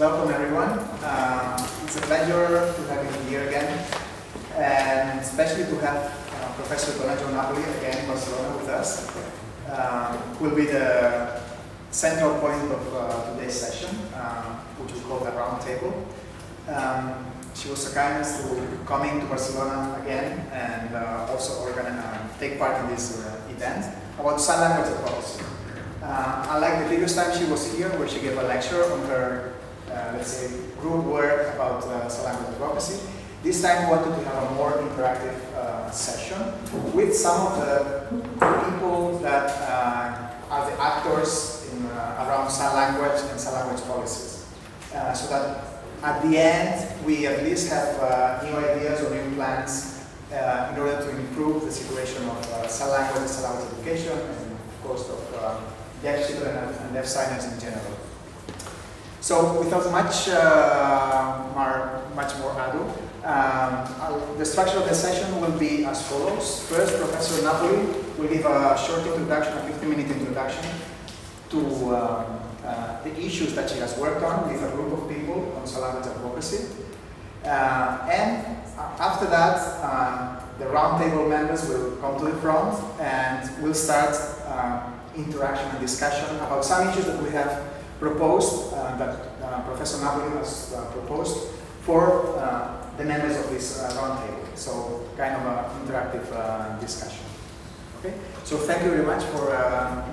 Welcome everyone. It's a pleasure to have you here again, and especially to have Professor Donna Napoli again in Barcelona with us, who will be the central point of today's session, which we call the round table. She was so kind as to coming to Barcelona again and also take part in this event about sign language advocacy. Unlike the previous time she was here, where she gave a lecture on her, let's say, group work about sign language advocacy, this time we wanted to have a more interactive session with some of the people that are the actors around sign language and sign language policies, so that at the end we at least have new ideas or new plans in order to improve the situation of sign language and sign language education, and of course of deaf children and deaf signers in general. So without much more ado, the structure of the session will be as follows. First, Professor Napoli will give a short introduction, a 15-minute introduction to the issues that she has worked on with a group of people on sign language advocacy. And after that, the roundtable members will come to the front and we'll start interaction and discussion about some issues that we have proposed, that Professor Napoli has proposed for the members of this roundtable. So kind of an interactive discussion. Okay. So thank you very much for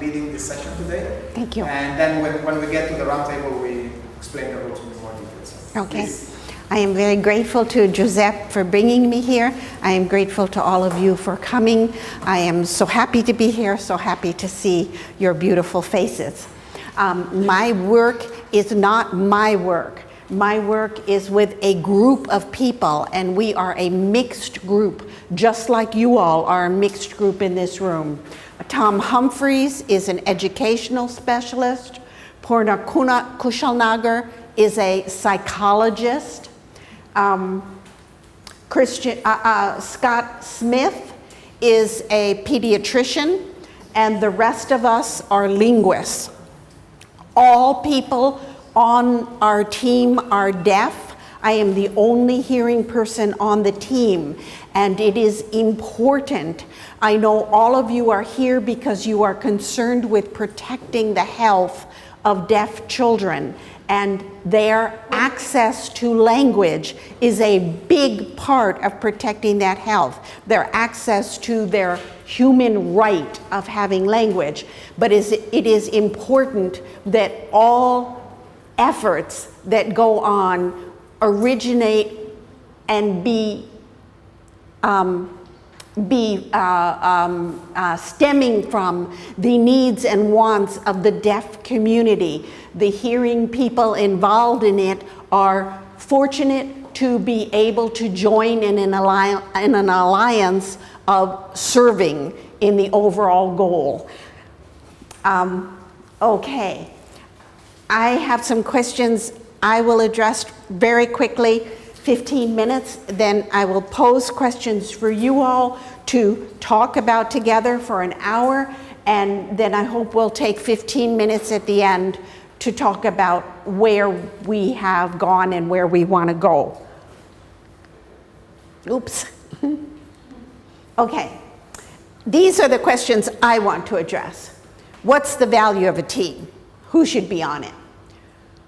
leading this session today. Thank you. And then when we get to the roundtable, we explain the rules in more details. Okay. Please. I am very grateful to Giuseppe for bringing me here. I am grateful to all of you for coming. I am so happy to be here, so happy to see your beautiful faces. My work is not my work. My work is with a group of people, and we are a mixed group, just like you all are a mixed group in this room. Tom Humphreys is an educational specialist. Purna Kushalnagar is a psychologist. Scott Smith is a pediatrician, and the rest of us are linguists. All people on our team are deaf. I am the only hearing person on the team, and it is important. I know all of you are here because you are concerned with protecting the health of deaf children, and their access to language is a big part of protecting that health. Their access to their human right of having language. But it is important that all efforts that go on originate and be stemming from the needs and wants of the deaf community. The hearing people involved in it are fortunate to be able to join in an alliance of serving in the overall goal. Okay, I have some questions I will address very quickly. 15 minutes, then I will pose questions for you all to talk about together for an hour, and then I hope we'll take 15 minutes at the end to talk about where we have gone and where we want to go. Oops. Okay, these are the questions I want to address. What's the value of a team? Who should be on it?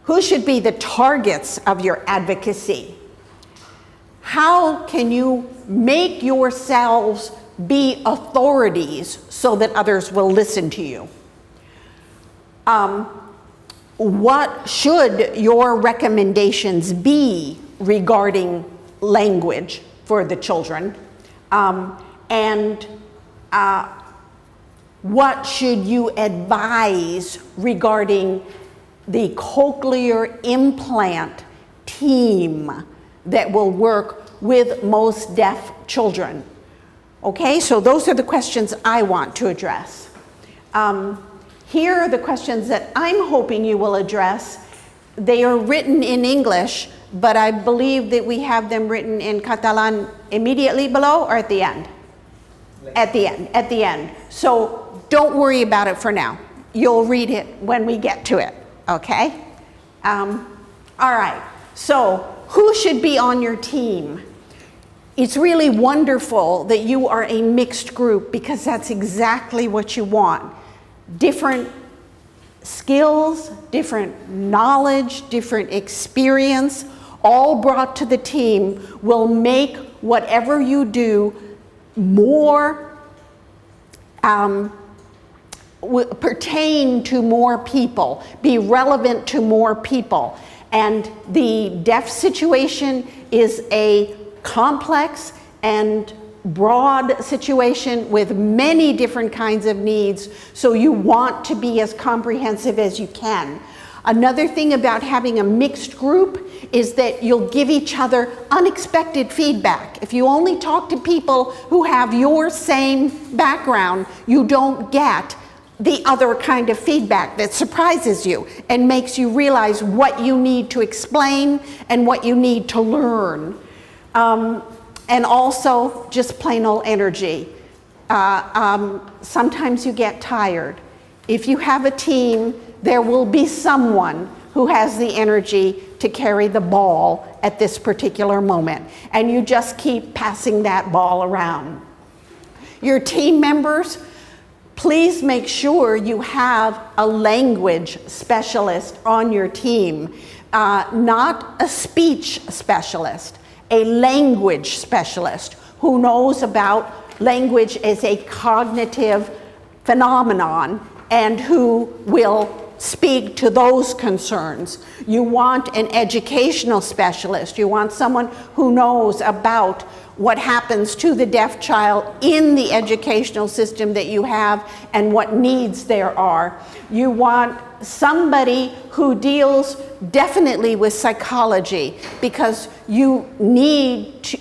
Who should be the targets of your advocacy? How can you make yourselves be authorities so that others will listen to you? What should your recommendations be regarding language for the children? What should you advise regarding the cochlear implant team that will work with most deaf children? Okay, so those are the questions I want to address. Here are the questions that I'm hoping you will address. They are written in English, but I believe that we have them written in Catalan immediately below or at the end? At the end. So don't worry about it for now. You'll read it when we get to it, okay? All right, so who should be on your team? It's really wonderful that you are a mixed group because that's exactly what you want. Different skills, different knowledge, different experience, all brought to the team will make whatever you do more pertain to more people, be relevant to more people. And the deaf situation is a complex and broad situation with many different kinds of needs, so you want to be as comprehensive as you can. Another thing about having a mixed group is that you'll give each other unexpected feedback. If you only talk to people who have your same background, you don't get the other kind of feedback that surprises you and makes you realize what you need to explain and what you need to learn. And also just plain old energy. Sometimes you get tired. If you have a team, there will be someone who has the energy to carry the ball at this particular moment. And you just keep passing that ball around. Your team members, please make sure you have a language specialist on your team, not a speech specialist, a language specialist who knows about language as a cognitive phenomenon and who will speak to those concerns. You want an educational specialist. You want someone who knows about what happens to the deaf child in the educational system that you have and what needs there are. You want somebody who deals definitely with psychology, because you need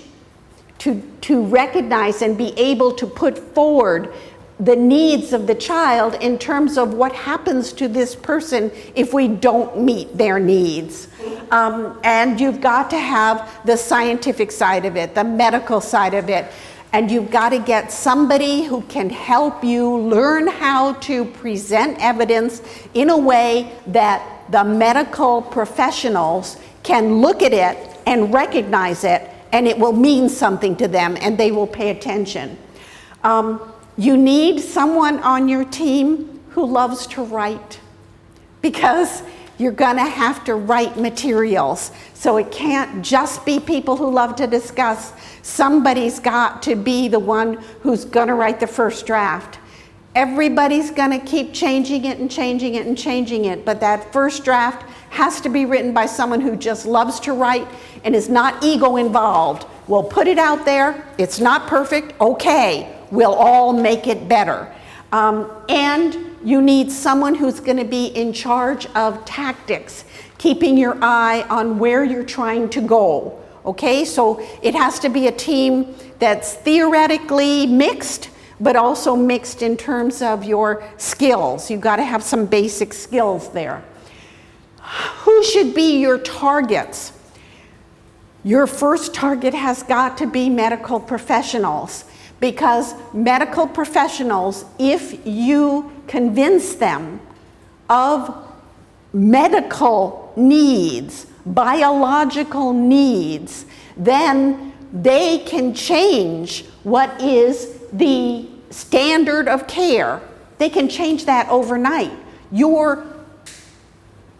to recognize and be able to put forward the needs of the child in terms of what happens to this person if we don't meet their needs. And you've got to have the scientific side of it, the medical side of it, and you've got to get somebody who can help you learn how to present evidence in a way that the medical professionals can look at it and recognize it, and it will mean something to them and they will pay attention. You need someone on your team who loves to write, because you're gonna have to write materials. So it can't just be people who love to discuss. Somebody's got to be the one who's gonna write the first draft. Everybody's gonna keep changing it and changing it and changing it, but that first draft has to be written by someone who just loves to write and is not ego involved. We'll put it out there, it's not perfect, okay. We'll all make it better. And you need someone who's going to be in charge of tactics, keeping your eye on where you're trying to go. Okay, so it has to be a team that's theoretically mixed, but also mixed in terms of your skills. You've got to have some basic skills there. Who should be your targets? Your first target has got to be medical professionals. Because medical professionals, if you convince them of medical needs, biological needs, then they can change what is the standard of care. They can change that overnight. Your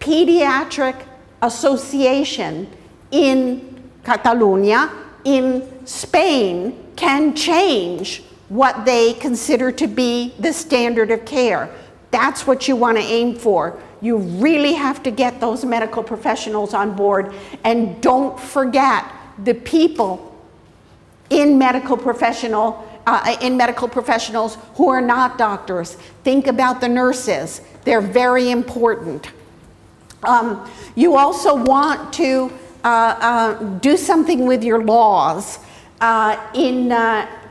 pediatric association in Catalonia, in Spain, can change what they consider to be the standard of care. That's what you want to aim for. You really have to get those medical professionals on board, and don't forget the people in medical professionals who are not doctors. Think about the nurses. They're very important. You also want to do something with your laws.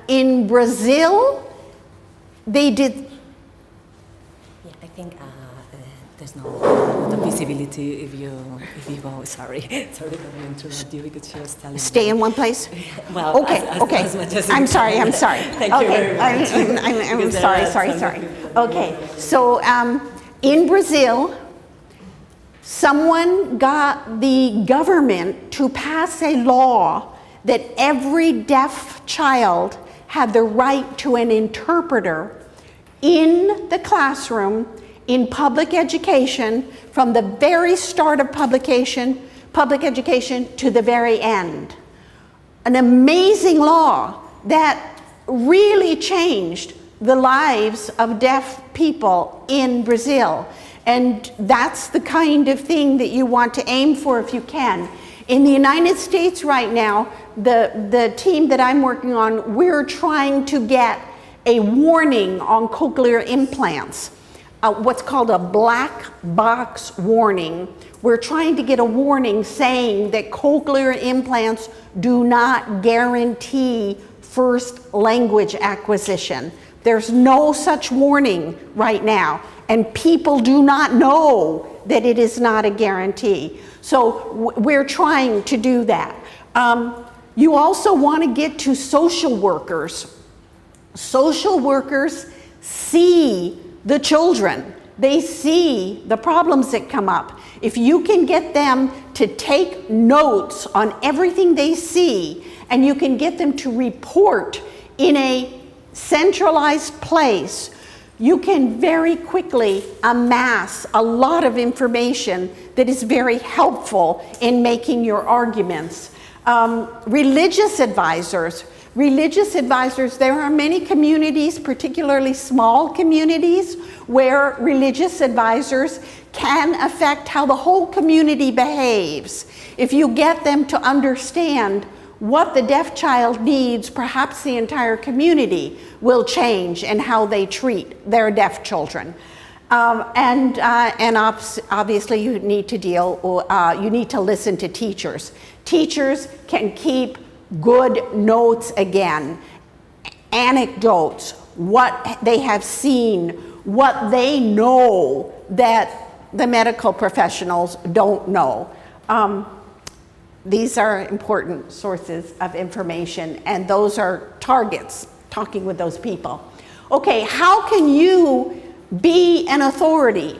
In Brazil, they did. Yeah, I think there's no the visibility if you go. Sorry to interrupt you because she was telling. Stay in one place. Well, okay. As much as I'm sorry. Thank you very much. I'm sorry. Okay, so in Brazil, Someone got the government to pass a law that every deaf child had the right to an interpreter in the classroom in public education from the very start of public education to the very end. An amazing law that really changed the lives of deaf people in Brazil. And that's the kind of thing that you want to aim for if you can. In the United States right now, the team that I'm working on, we're trying to get a warning on cochlear implants, what's called a black box warning. We're trying to get a warning saying that cochlear implants do not guarantee first language acquisition. There's no such warning right now, and people do not know that it is not a guarantee. So we're trying to do that. You also want to get to social workers. Social workers see the children. They see the problems that come up. If you can get them to take notes on everything they see, and you can get them to report in a centralized place, you can very quickly amass a lot of information that is very helpful in making your arguments. Religious advisors, there are many communities, particularly small communities, where religious advisors can affect how the whole community behaves. If you get them to understand what the deaf child needs, perhaps the entire community will change in how they treat their deaf children. And obviously you need to listen to teachers. Teachers can keep good notes again, anecdotes, what they have seen, what they know that the medical professionals don't know. These are important sources of information, and those are targets, talking with those people. Okay, how can you be an authority?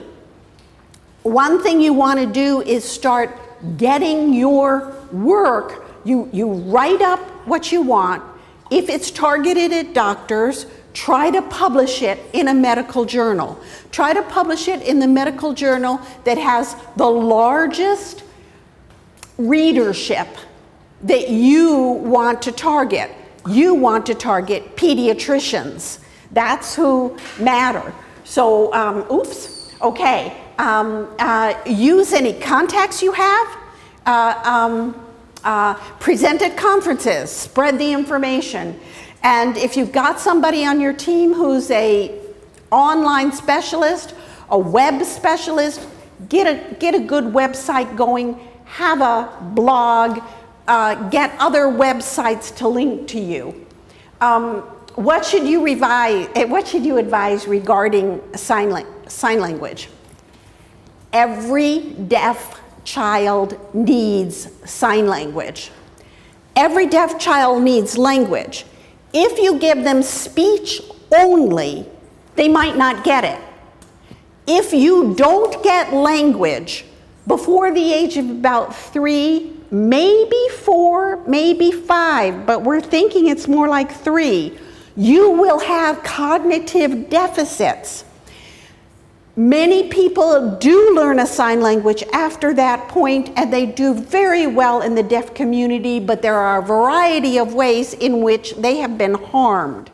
One thing you want to do is start getting your work. You write up what you want. If it's targeted at doctors, try to publish it in a medical journal. Try to publish it in the medical journal that has the largest readership that you want to target. You want to target pediatricians. That's who matter. So, okay. Use any contacts you have. Present at conferences, spread the information. And if you've got somebody on your team who's a online specialist, a web specialist, get a good website going, have a blog, get other websites to link to you. What should you advise regarding sign language? Every deaf child needs sign language. Every deaf child needs language. If you give them speech only, they might not get it. If you don't get language before the age of about 3, maybe 4, maybe 5, but we're thinking it's more like 3, you will have cognitive deficits. Many people do learn a sign language after that point, and they do very well in the deaf community, but there are a variety of ways in which they have been harmed.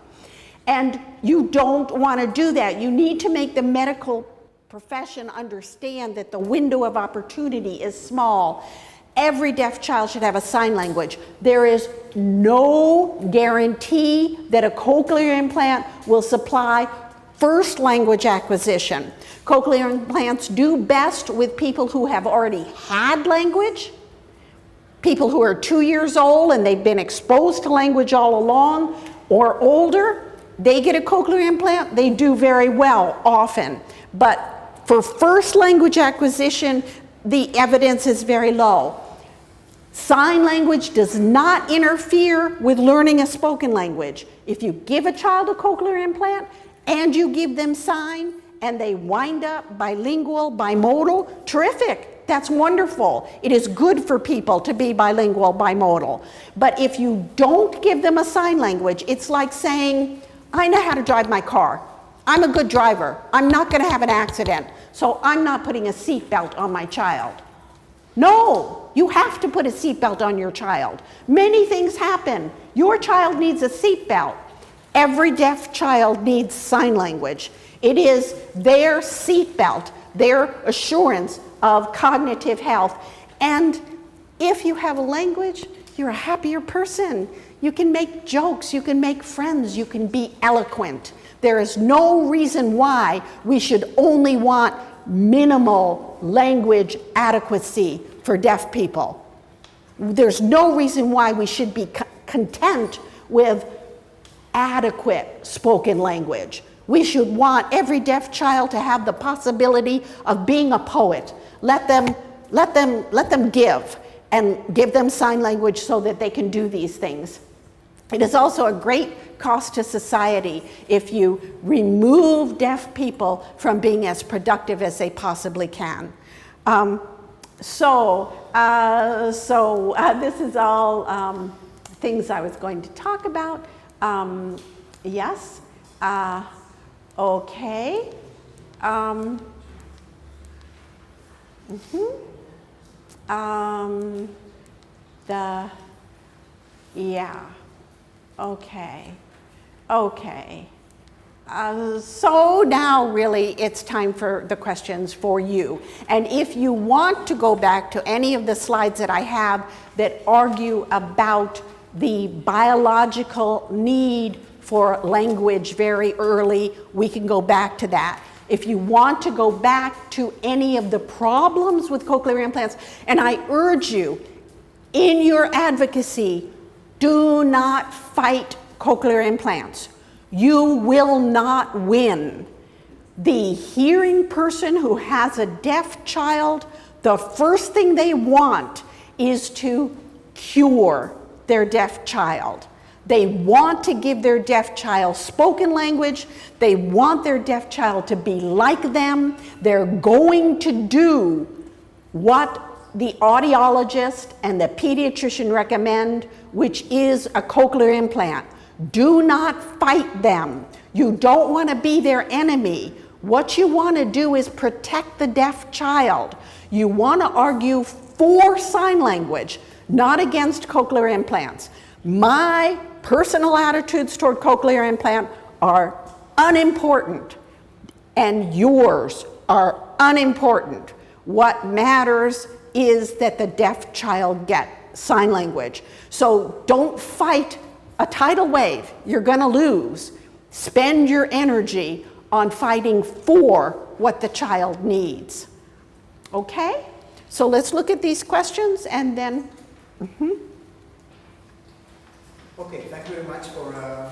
And you don't want to do that. You need to make the medical profession understand that the window of opportunity is small. Every deaf child should have a sign language. There is no guarantee that a cochlear implant will supply first language acquisition. Cochlear implants do best with people who have already had language, people who are 2 years old and they've been exposed to language all along, or older. They get a cochlear implant, they do very well often. But for first language acquisition, the evidence is very low. Sign language does not interfere with learning a spoken language. If you give a child a cochlear implant and you give them sign and they wind up bilingual, bimodal, terrific. That's wonderful. It is good for people to be bilingual, bimodal. But if you don't give them a sign language, it's like saying, I know how to drive my car. I'm a good driver. I'm not going to have an accident, so I'm not putting a seatbelt on my child. No, you have to put a seatbelt on your child. Many things happen. Your child needs a seatbelt. Every deaf child needs sign language. It is their seatbelt, their assurance of cognitive health. And if you have a language, you're a happier person. You can make jokes, you can make friends, you can be eloquent. There is no reason why we should only want minimal language adequacy for deaf people. There's no reason why we should be content with adequate spoken language. We should want every deaf child to have the possibility of being a poet. Let them give, and give them sign language so that they can do these things. It is also a great cost to society if you remove deaf people from being as productive as they possibly can. This is all things I was going to talk about. Yes. Okay. Okay. So now really it's time for the questions for you. And if you want to go back to any of the slides that I have that argue about the biological need for language very early, we can go back to that. If you want to go back to any of the problems with cochlear implants, and I urge you, in your advocacy, do not fight cochlear implants. You will not win. The hearing person who has a deaf child, the first thing they want is to cure their deaf child. They want to give their deaf child spoken language. They want their deaf child to be like them. They're going to do what the audiologist and the pediatrician recommend, which is a cochlear implant. Do not fight them. You don't want to be their enemy. What you want to do is protect the deaf child. You want to argue for sign language, not against cochlear implants. My personal attitudes toward cochlear implant are unimportant, and yours are unimportant. What matters is that the deaf child get sign language. So don't fight a tidal wave. You're going to lose. Spend your energy on fighting for what the child needs. Okay? So let's look at these questions and then... Okay, thank you very much for